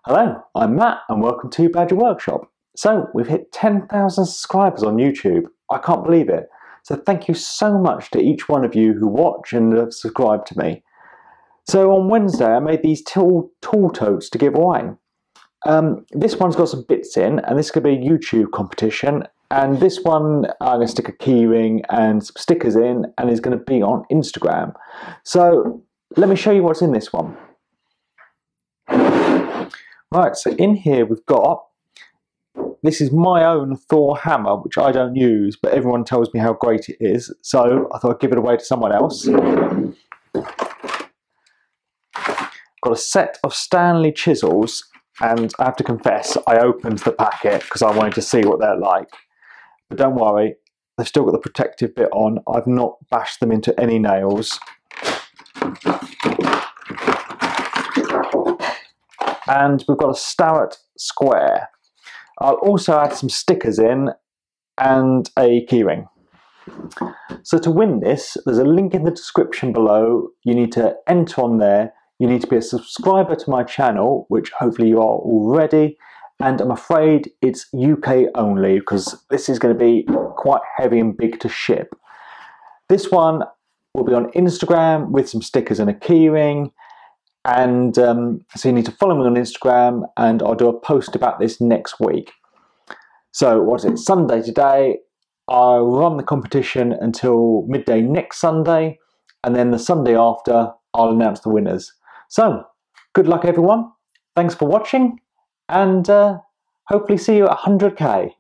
Hello, I'm Matt and welcome to Badger Workshop. So we've hit 10,000 subscribers on YouTube. I can't believe it. So thank you so much to each one of you who watch and have subscribed to me. So on Wednesday I made these tool totes to give away. This one's got some bits in and this could be a YouTube competition, and this one I'm going to stick a keyring and some stickers in and is going to be on Instagram. So let me show you what's in this one. Right, so in here we've got, this is my own Thor hammer, which I don't use, but everyone tells me how great it is, so I thought I'd give it away to someone else. Got a set of Stanley chisels, and I have to confess, I opened the packet because I wanted to see what they're like. But don't worry, they've still got the protective bit on. I've not bashed them into any nails. And we've got a Starrett square. I'll also add some stickers in and a keyring. So to win this, there's a link in the description below. You need to enter on there. You need to be a subscriber to my channel, which hopefully you are already. And I'm afraid it's UK only because this is going to be quite heavy and big to ship. This one will be on Instagram with some stickers and a keyring. And so you need to follow me on Instagram, and I'll do a post about this next week. So what's it, Sunday today? I'll run the competition until midday next Sunday, and then the Sunday after I'll announce the winners. So good luck everyone, thanks for watching, and hopefully see you at 100k.